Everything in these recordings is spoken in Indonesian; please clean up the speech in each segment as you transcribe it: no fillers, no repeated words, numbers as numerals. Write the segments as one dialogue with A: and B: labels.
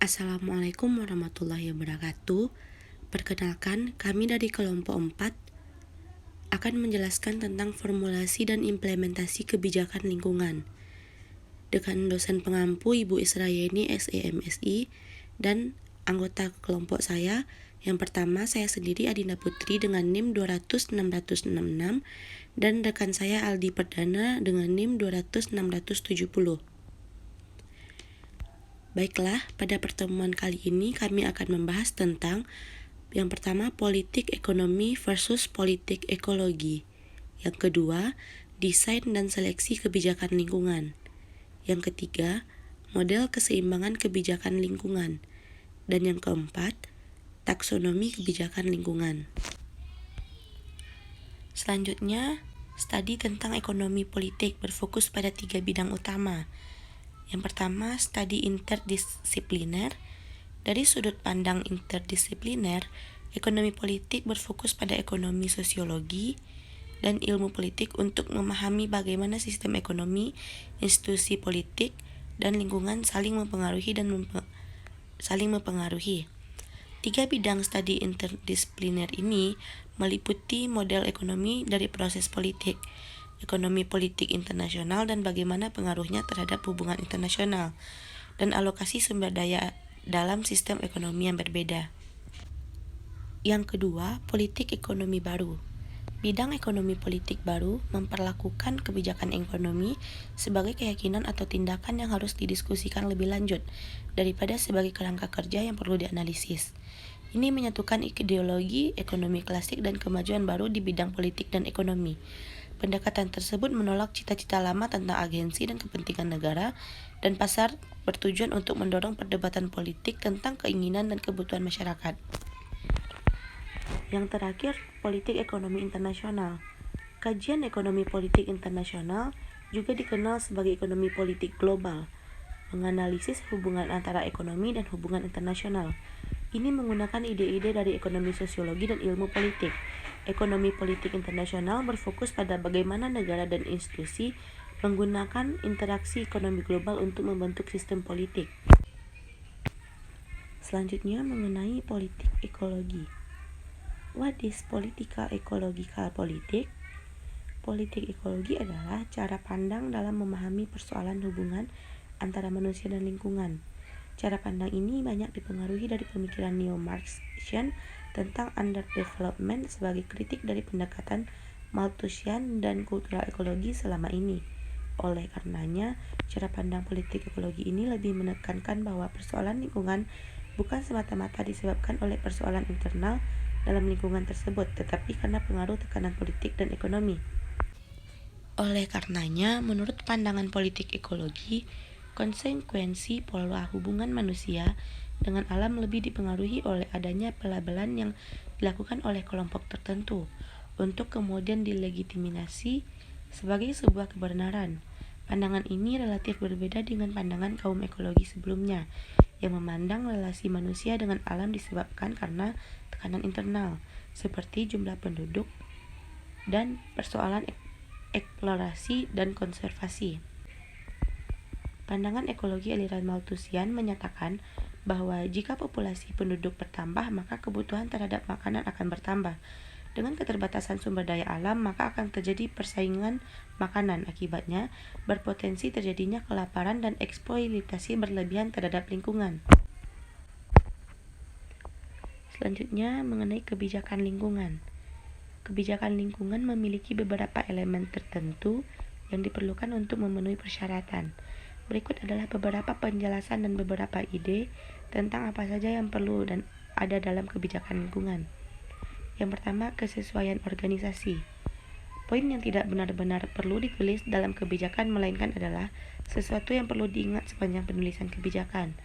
A: Assalamualaikum warahmatullahi wabarakatuh. Perkenalkan, kami dari kelompok 4 akan menjelaskan tentang formulasi dan implementasi kebijakan lingkungan dengan dosen pengampu Ibu Israyeni SEMSI dan anggota kelompok saya. Yang pertama, saya sendiri Adinda Putri dengan NIM 200-666 dan rekan saya Aldi Perdana dengan NIM 200-670. Baiklah, pada pertemuan kali ini kami akan membahas tentang yang pertama, politik ekonomi versus politik ekologi. Yang kedua, desain dan seleksi kebijakan lingkungan. Yang ketiga, model keseimbangan kebijakan lingkungan. Dan yang keempat, taksonomi kebijakan lingkungan. Selanjutnya, studi tentang ekonomi politik berfokus pada 3 bidang utama. Yang pertama, studi interdisipliner. Dari sudut pandang interdisipliner, ekonomi politik berfokus pada ekonomi sosiologi dan ilmu politik untuk memahami bagaimana sistem ekonomi, institusi politik, dan lingkungan saling mempengaruhi. 3 bidang studi interdisipliner ini meliputi model ekonomi dari proses politik, ekonomi politik internasional dan bagaimana pengaruhnya terhadap hubungan internasional, dan alokasi sumber daya dalam sistem ekonomi yang berbeda. Yang kedua, politik ekonomi baru. Bidang ekonomi politik baru memperlakukan kebijakan ekonomi sebagai keyakinan atau tindakan yang harus didiskusikan lebih lanjut daripada sebagai kerangka kerja yang perlu dianalisis. Ini menyatukan ideologi ekonomi klasik dan kemajuan baru di bidang politik dan ekonomi. Pendekatan tersebut menolak cita-cita lama tentang agensi dan kepentingan negara dan pasar, bertujuan untuk mendorong perdebatan politik tentang keinginan dan kebutuhan masyarakat. Yang terakhir, politik ekonomi internasional. Kajian ekonomi politik internasional juga dikenal sebagai ekonomi politik global, menganalisis hubungan antara ekonomi dan hubungan internasional. Ini menggunakan ide-ide dari ekonomi sosiologi dan ilmu politik. Ekonomi politik internasional berfokus pada bagaimana negara dan institusi menggunakan interaksi ekonomi global untuk membentuk sistem politik. Selanjutnya mengenai politik ekologi. What is political ecological politik? Politik ekologi adalah cara pandang dalam memahami persoalan hubungan antara manusia dan lingkungan. Cara pandang ini banyak dipengaruhi dari pemikiran neo-Marxian tentang underdevelopment sebagai kritik dari pendekatan Malthusian dan kultural ekologi selama ini. Oleh karenanya, cara pandang politik ekologi ini lebih menekankan bahwa persoalan lingkungan bukan semata-mata disebabkan oleh persoalan internal dalam lingkungan tersebut, tetapi karena pengaruh tekanan politik dan ekonomi. Oleh karenanya, menurut pandangan politik ekologi, konsekuensi pola hubungan manusia dengan alam lebih dipengaruhi oleh adanya pelabelan yang dilakukan oleh kelompok tertentu untuk kemudian dilegitimasi sebagai sebuah kebenaran. Pandangan ini relatif berbeda dengan pandangan kaum ekologi sebelumnya yang memandang relasi manusia dengan alam disebabkan karena tekanan internal seperti jumlah penduduk dan persoalan eksplorasi dan konservasi. Pandangan ekologi aliran Malthusian menyatakan bahwa jika populasi penduduk bertambah, maka kebutuhan terhadap makanan akan bertambah. Dengan keterbatasan sumber daya alam, maka akan terjadi persaingan makanan. Akibatnya, berpotensi terjadinya kelaparan dan eksploitasi berlebihan terhadap lingkungan. Selanjutnya, mengenai kebijakan lingkungan. Kebijakan lingkungan memiliki beberapa elemen tertentu yang diperlukan untuk memenuhi persyaratan. Berikut adalah beberapa penjelasan dan beberapa ide tentang apa saja yang perlu dan ada dalam kebijakan lingkungan. Yang pertama, kesesuaian organisasi. Poin yang tidak benar-benar perlu ditulis dalam kebijakan melainkan adalah sesuatu yang perlu diingat sepanjang penulisan kebijakan.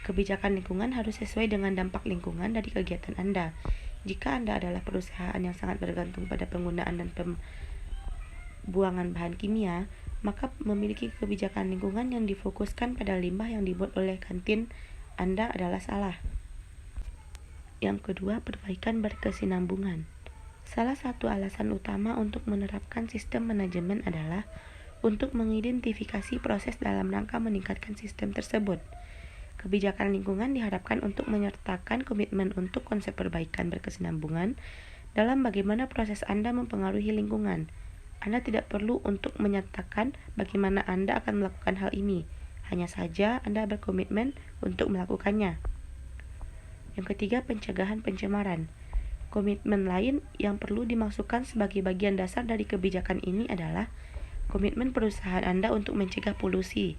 A: Kebijakan lingkungan harus sesuai dengan dampak lingkungan dari kegiatan Anda. Jika Anda adalah perusahaan yang sangat bergantung pada penggunaan dan pembuangan bahan kimia, maka memiliki kebijakan lingkungan yang difokuskan pada limbah yang dibuat oleh kantin Anda adalah salah. Yang kedua, perbaikan berkesinambungan. Salah satu alasan utama untuk menerapkan sistem manajemen adalah untuk mengidentifikasi proses dalam rangka meningkatkan sistem tersebut. Kebijakan lingkungan diharapkan untuk menyertakan komitmen untuk konsep perbaikan berkesinambungan dalam bagaimana proses Anda mempengaruhi lingkungan. Anda tidak perlu untuk menyatakan bagaimana Anda akan melakukan hal ini. Hanya saja Anda berkomitmen untuk melakukannya. Yang ketiga, pencegahan pencemaran. Komitmen lain yang perlu dimasukkan sebagai bagian dasar dari kebijakan ini adalah komitmen perusahaan Anda untuk mencegah polusi.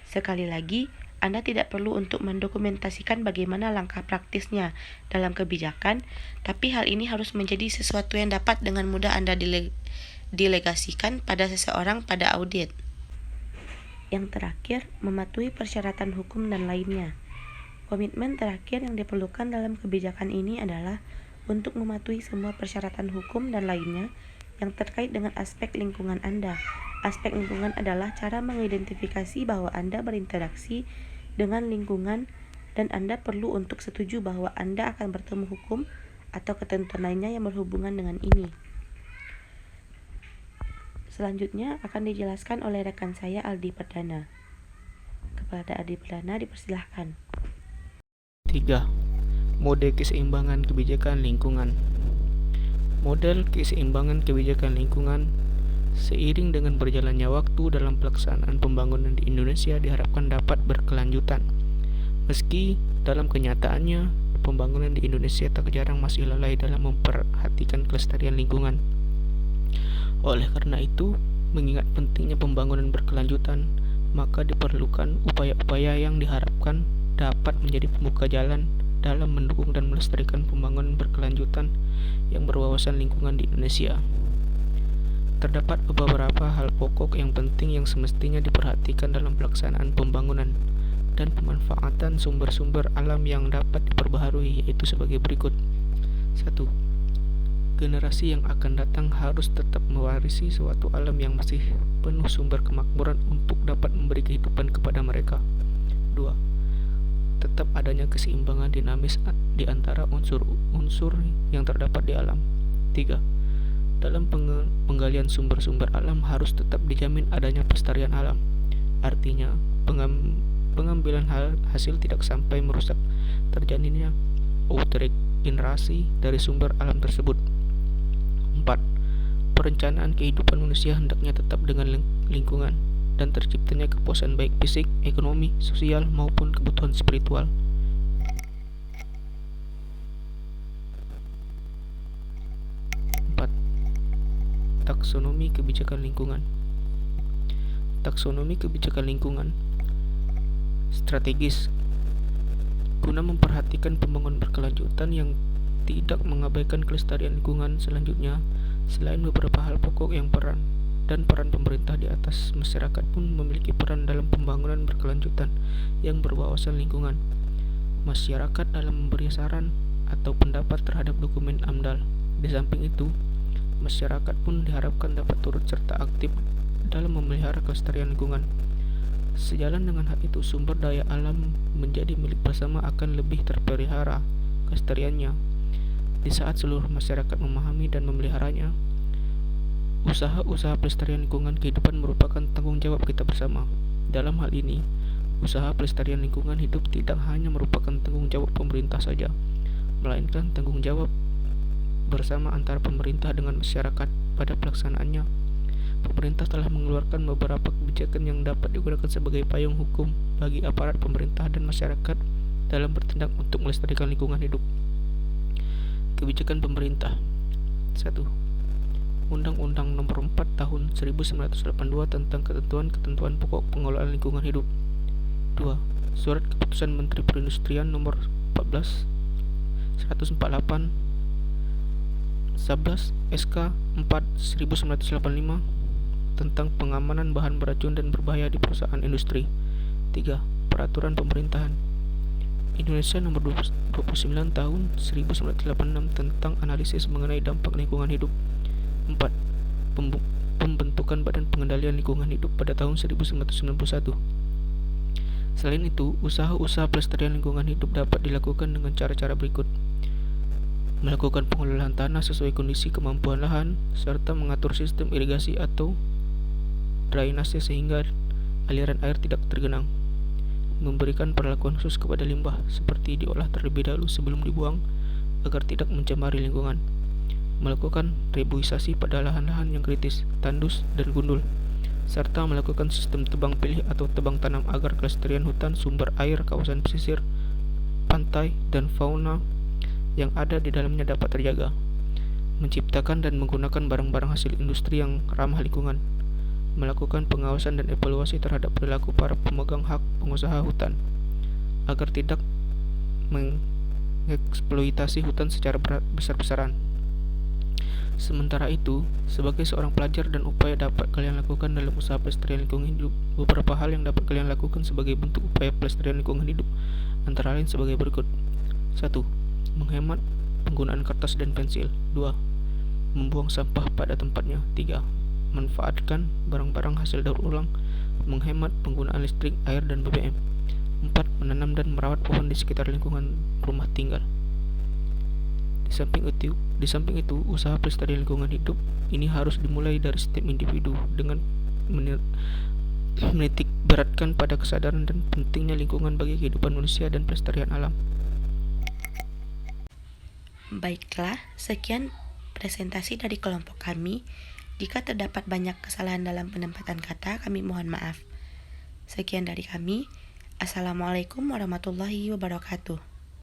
A: Sekali lagi, Anda tidak perlu untuk mendokumentasikan bagaimana langkah praktisnya dalam kebijakan, tapi hal ini harus menjadi sesuatu yang dapat dengan mudah Anda delegasikan pada seseorang pada audit. Yang terakhir, mematuhi persyaratan hukum dan lainnya. Komitmen terakhir yang diperlukan dalam kebijakan ini adalah untuk mematuhi semua persyaratan hukum dan lainnya yang terkait dengan aspek lingkungan Anda. Aspek lingkungan adalah cara mengidentifikasi bahwa Anda berinteraksi dengan lingkungan dan Anda perlu untuk setuju bahwa Anda akan bertemu hukum atau ketentuan lainnya yang berhubungan dengan ini. Selanjutnya akan dijelaskan oleh rekan saya Aldi Perdana. Kepada Aldi Perdana dipersilahkan.
B: 3. Mode keseimbangan kebijakan lingkungan. Model keseimbangan kebijakan lingkungan seiring dengan berjalannya waktu dalam pelaksanaan pembangunan di Indonesia diharapkan dapat berkelanjutan. Meski dalam kenyataannya, pembangunan di Indonesia tak jarang masih lalai dalam memperhatikan kelestarian lingkungan. Oleh karena itu, mengingat pentingnya pembangunan berkelanjutan, maka diperlukan upaya-upaya yang diharapkan dapat menjadi pembuka jalan dalam mendukung dan melestarikan pembangunan berkelanjutan yang berwawasan lingkungan di Indonesia. Terdapat beberapa hal pokok yang penting yang semestinya diperhatikan dalam pelaksanaan pembangunan dan pemanfaatan sumber-sumber alam yang dapat diperbaharui, yaitu sebagai berikut. 1. Generasi yang akan datang harus tetap mewarisi suatu alam yang masih penuh sumber kemakmuran untuk dapat memberi kehidupan kepada mereka. 2. Tetap adanya keseimbangan dinamis di antara unsur-unsur yang terdapat di alam. 3. Dalam penggalian sumber-sumber alam harus tetap dijamin adanya pelestarian alam. Artinya, pengambilan hasil tidak sampai merusak terjalinnya outregenerasi dari sumber alam tersebut. 4. Perencanaan kehidupan manusia hendaknya tetap dengan lingkungan dan terciptanya kepuasan baik fisik, ekonomi, sosial maupun kebutuhan spiritual. 4. Taksonomi kebijakan lingkungan. Taksonomi kebijakan lingkungan strategis guna memperhatikan pembangunan berkelanjutan yang tidak mengabaikan kelestarian lingkungan. Selanjutnya, selain beberapa hal pokok yang peran pemerintah di atas, masyarakat pun memiliki peran dalam pembangunan berkelanjutan yang berwawasan lingkungan. Masyarakat dalam memberi saran atau pendapat terhadap dokumen AMDAL. Di samping itu, masyarakat pun diharapkan dapat turut serta aktif dalam memelihara kelestarian lingkungan. Sejalan dengan hal itu, sumber daya alam menjadi milik bersama akan lebih terpelihara kelestariannya. Di saat seluruh masyarakat memahami dan memeliharanya, usaha-usaha pelestarian lingkungan kehidupan merupakan tanggung jawab kita bersama. Dalam hal ini, usaha pelestarian lingkungan hidup tidak hanya merupakan tanggung jawab pemerintah saja, melainkan tanggung jawab bersama antara pemerintah dengan masyarakat. Pada pelaksanaannya, pemerintah telah mengeluarkan beberapa kebijakan yang dapat digunakan sebagai payung hukum bagi aparat pemerintah dan masyarakat dalam bertindak untuk melestarikan lingkungan hidup. Kebijakan pemerintah. 1. Undang-Undang Nomor 4 Tahun 1982 tentang ketentuan-ketentuan pokok pengelolaan lingkungan hidup. 2. Surat Keputusan Menteri Perindustrian Nomor 14 148 11 SK 4 1985 tentang pengamanan bahan beracun dan berbahaya di perusahaan industri. 3. Peraturan Pemerintahan Indonesia Nomor 29 Tahun 1986 tentang analisis mengenai dampak lingkungan hidup. 4. Pembentukan Badan Pengendalian Lingkungan Hidup pada tahun 1991. Selain itu, usaha-usaha pelestarian lingkungan hidup dapat dilakukan dengan cara-cara berikut: melakukan pengelolaan tanah sesuai kondisi kemampuan lahan, serta mengatur sistem irigasi atau drainase sehingga aliran air tidak tergenang. memberikan perlakuan khusus kepada limbah, seperti diolah terlebih dahulu sebelum dibuang agar tidak mencemari lingkungan. Melakukan reboisasi pada lahan-lahan yang kritis, tandus, dan gundul, serta melakukan sistem tebang pilih atau tebang tanam agar kelestarian hutan, sumber air, kawasan pesisir, pantai, dan fauna yang ada di dalamnya dapat terjaga. Menciptakan dan menggunakan barang-barang hasil industri yang ramah lingkungan. Melakukan pengawasan dan evaluasi terhadap perilaku para pemegang hak pengusaha hutan agar tidak mengeksploitasi hutan secara besar-besaran. Sementara itu, sebagai seorang pelajar dan upaya dapat kalian lakukan dalam usaha pelestarian lingkungan hidup, beberapa hal yang dapat kalian lakukan sebagai bentuk upaya pelestarian lingkungan hidup antara lain sebagai berikut. 1. Menghemat penggunaan kertas dan pensil. 2. Membuang sampah pada tempatnya. 3. Manfaatkan barang-barang hasil daur ulang, menghemat penggunaan listrik, air, dan BBM. 4. Menanam dan merawat pohon di sekitar lingkungan rumah tinggal. Di samping itu, usaha pelestarian lingkungan hidup ini harus dimulai dari setiap individu dengan menitik beratkan pada kesadaran dan pentingnya lingkungan bagi kehidupan manusia dan pelestarian alam.
A: Baiklah, sekian presentasi dari kelompok kami. Jika terdapat banyak kesalahan dalam penempatan kata, kami mohon maaf. Sekian dari kami. Assalamualaikum warahmatullahi wabarakatuh.